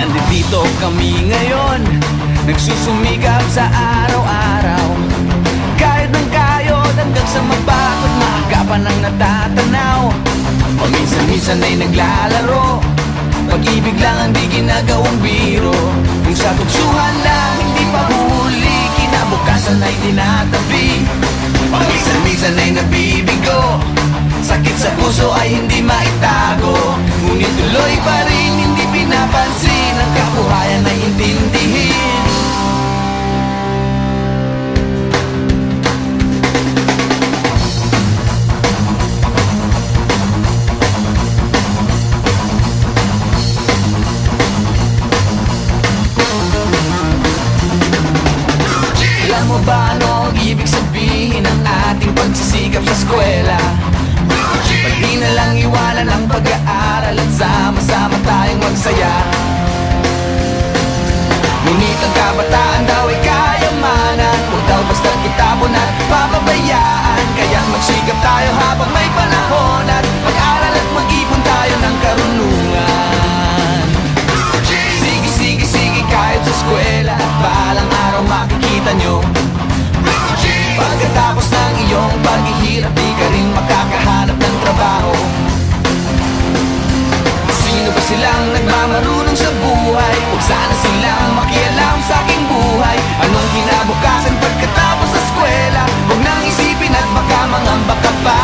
Nandito kami ngayon, nagsusumikap sa araw-araw. Kahit ng kayod hanggang sa mabakot, maaga pa nang natatanaw. Paminsan-minsan ay naglalaro, pag-ibig lang ang di ginagawang biro. Kung sa tuksuhan lang hindi pa huli, kinabukasan ay tinatabi. Paminsan-minsan ay nabibigo, sakit sa puso ay hindi maitago. Ngunit tuloy pa rin hindi pinapansin, ang kabuhayan ay intindihin. Alam mo ba ano ang ibig sabihin ng ating pagsisikap sa eskwela? Ba't di na lang iwanan ang pag-aaral at sama-sama tayong magsaya? Ngunit ang kabataan daw ay kayamanan, huwag daw basta kitapon at papabayaan. Kaya magsikap tayo habang may panahon, at mag-aral at mag-ipon tayo ng karunungan. Sige, kahit sa eskwela, at balang araw makikita nyo. Pagkatapos ng iyong paghihirap, di ka rin makakahanap ng trabaho. Sino ba silang nagmamarunong sa buhay? Huwag sana silang makialam sa aking buhay. Anong kinabukasan pagkatapos sa eskwela? Huwag nang isipin at baka mangamba ka pa.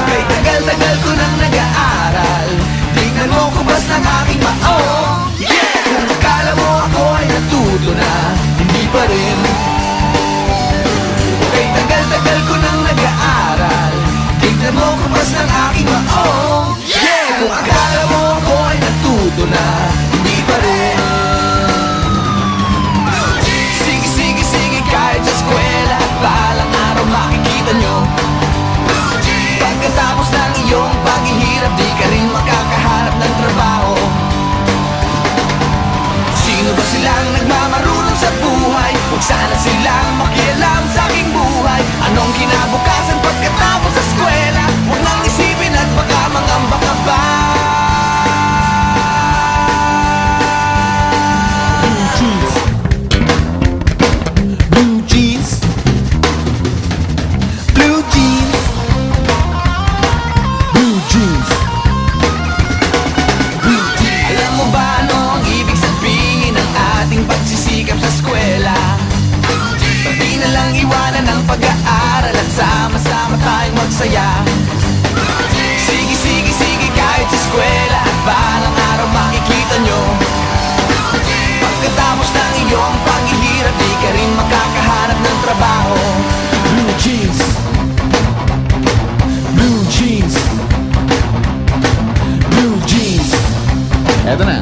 Kay tagal-tagal ko nang nag-aaral, tignan mo kubas ng aking maong. Kung akala mo ako ay natuto na, hindi pa rin. Kay tagal-tagal ko nang nag-aaral, tignan mo kubas ng aking maong. Kung akala mo ako ay natuto na, hindi pa rin. Sige, kahit sa eskwela, at balang araw makikita nyo. Pagkatapos ng iyong paghihirap, di ka rin makakahanap ng trabaho. Sino ba silang nagmamarunong sa buhay? Huwag sana silang makialam sa aking buhay. Anong kinabukasan pagkatapos sa eskwela? Huwag nang isipin at baka mangamba ka pa. Blue jeans, blue jeans, blue jeans, blue jeans. Alam mo ba ano ang ibig sabihin ng ating pagsisikap sa eskwela? Pati na lang iwanan ang pag-aaral at sama-sama tayong magsaya. Sige, kahit sa eskwela, at balang araw makikita nyo. Pagkatapos ng iyong paghihirap, di ka rin makakahanap ng trabaho. Blue jeans, blue jeans, blue jeans. Eto na.